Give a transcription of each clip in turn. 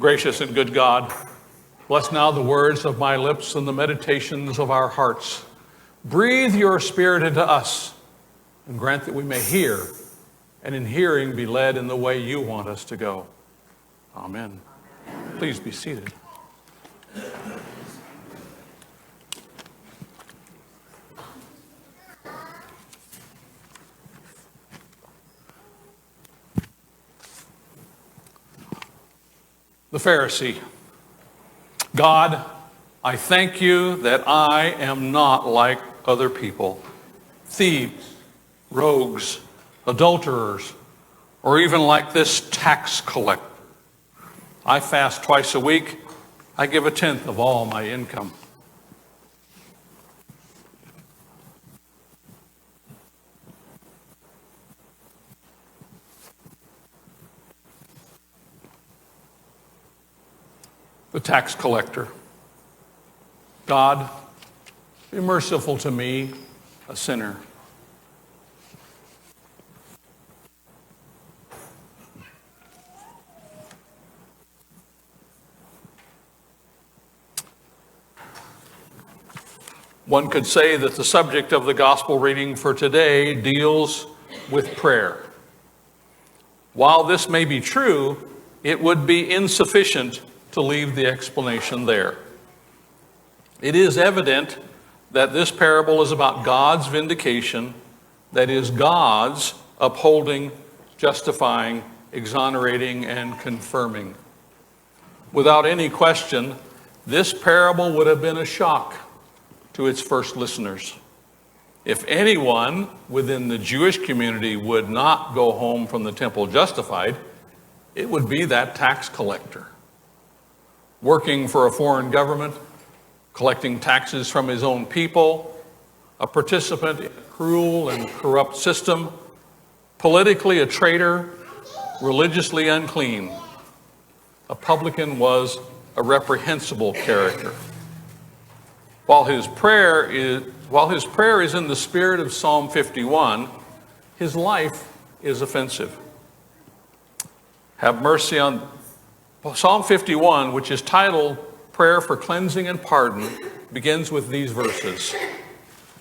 Gracious and good God, bless now the words of my lips and the meditations of our hearts. Breathe your Spirit into us and grant that we may hear, and in hearing be led in the way you want us to go. Amen. Please be seated. The Pharisee. God, I thank you that I am not like other people, thieves, rogues, adulterers, or even like this tax collector. I fast twice a week. I give 1/10 of all my income. The tax collector. God, be merciful to me, a sinner. One could say that the subject of the gospel reading for today deals with prayer. While this may be true, it would be insufficient to leave the explanation there. It is evident that this parable is about God's vindication, that is, God's upholding, justifying, exonerating, and confirming. Without any question, this parable would have been a shock to its first listeners. If anyone within the Jewish community would not go home from the temple justified, it would be that tax collector. Working for a foreign government, collecting taxes from his own people, a participant in a cruel and corrupt system, politically a traitor, religiously unclean. A publican was a reprehensible character. While his prayer is in the spirit of Psalm 51, his life is offensive. Have mercy on Psalm 51, which is titled Prayer for Cleansing and Pardon, begins with these verses.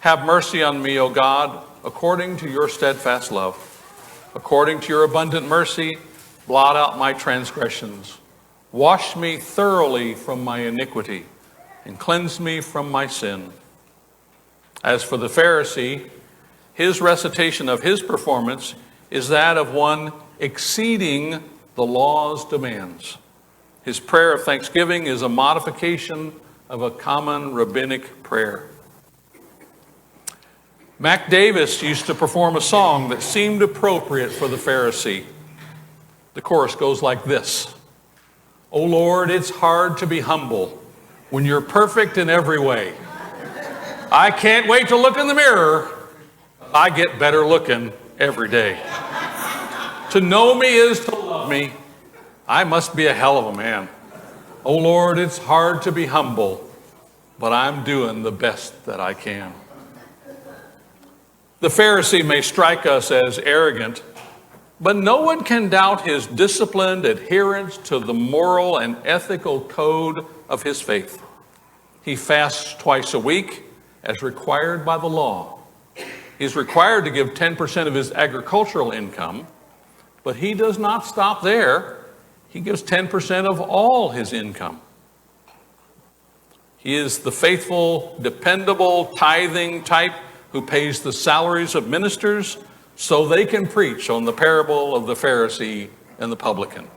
Have mercy on me, O God, according to your steadfast love. According to your abundant mercy, blot out my transgressions. Wash me thoroughly from my iniquity and cleanse me from my sin. As for the Pharisee, his recitation of his performance is that of one exceeding the law's demands. His prayer of thanksgiving is a modification of a common rabbinic prayer. Mac Davis used to perform a song that seemed appropriate for the Pharisee. The chorus goes like this. O Lord, it's hard to be humble when you're perfect in every way. I can't wait to look in the mirror. I get better looking every day. To know me is to love me. I must be a hell of a man. Oh Lord, it's hard to be humble, but I'm doing the best that I can. The Pharisee may strike us as arrogant, but no one can doubt his disciplined adherence to the moral and ethical code of his faith. He fasts twice a week as required by the law. He's required to give 10% of his agricultural income, but he does not stop there. He gives 10% of all his income. He is the faithful, dependable, tithing type who pays the salaries of ministers so they can preach on the parable of the Pharisee and the publican.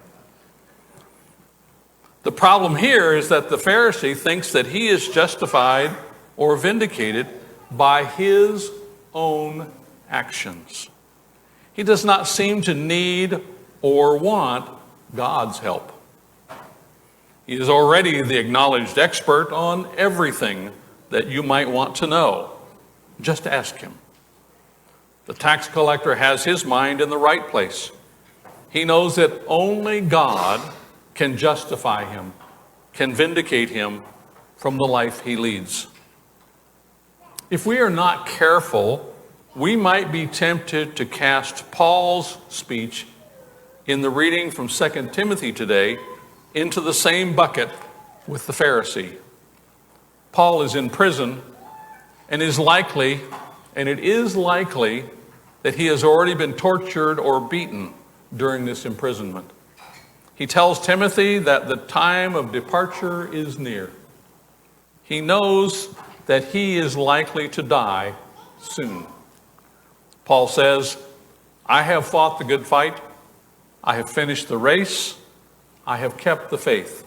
The problem here is that the Pharisee thinks that he is justified or vindicated by his own actions. He does not seem to need or want God's help. He is already the acknowledged expert on everything that you might want to know. Just ask him. The tax collector has his mind in the right place. He knows that only God can justify him, can vindicate him from the life he leads. If we are not careful, we might be tempted to cast Paul's speech in the reading from 2 Timothy today into the same bucket with the Pharisee. Paul is in prison, and it is likely that he has already been tortured or beaten during this imprisonment. He tells Timothy that the time of departure is near. He knows that he is likely to die soon. Paul says, I have fought the good fight. I have finished the race. I have kept the faith.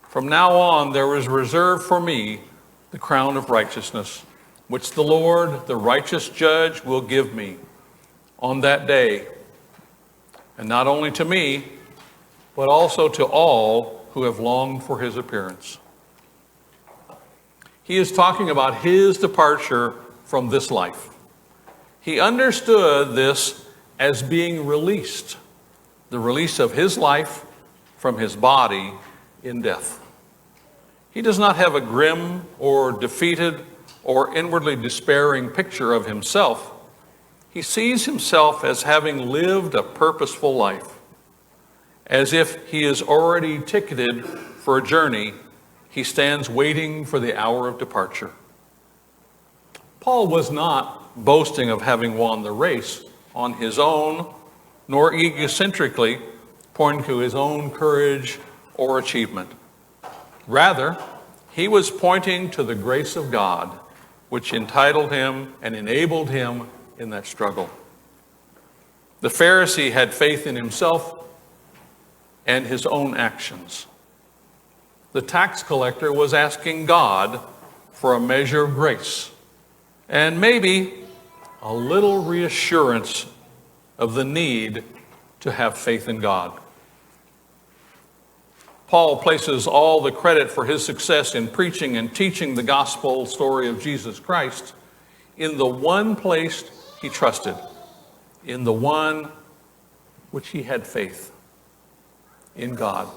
From now on, there is reserved for me the crown of righteousness, which the Lord, the righteous judge, will give me on that day. And not only to me, but also to all who have longed for his appearance. He is talking about his departure from this life. He understood this as being released, the release of his life from his body in death. He does not have a grim or defeated or inwardly despairing picture of himself. He sees himself as having lived a purposeful life, as if he is already ticketed for a journey. He stands waiting for the hour of departure. Paul was not boasting of having won the race on his own, nor egocentrically pointing to his own courage or achievement. Rather, he was pointing to the grace of God, which entitled him and enabled him in that struggle. The Pharisee had faith in himself and his own actions. The tax collector was asking God for a measure of grace and maybe a little reassurance of the need to have faith in God. Paul places all the credit for his success in preaching and teaching the gospel story of Jesus Christ in the one place he trusted, in the one which he had faith, in God.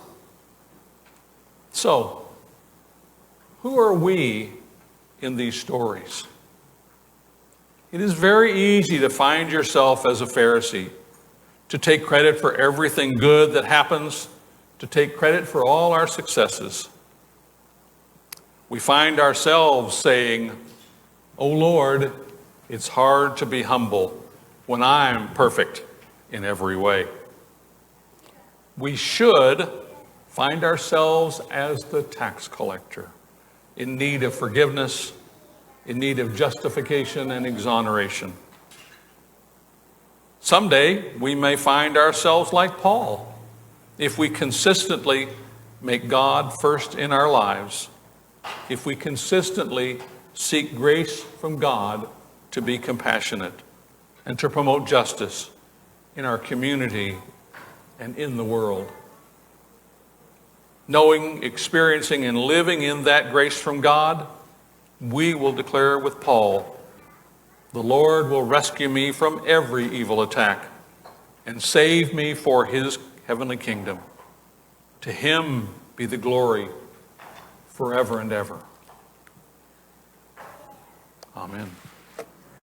So, who are we in these stories? It is very easy to find yourself as a Pharisee, to take credit for everything good that happens, to take credit for all our successes. We find ourselves saying, "Oh Lord, it's hard to be humble when I'm perfect in every way." We should find ourselves as the tax collector, in need of forgiveness, in need of justification and exoneration. Someday, we may find ourselves like Paul, if we consistently make God first in our lives, if we consistently seek grace from God to be compassionate and to promote justice in our community and in the world. Knowing, experiencing, and living in that grace from God, we will declare with Paul, "The Lord will rescue me from every evil attack and save me for his heavenly kingdom. To him be the glory forever and ever." Amen.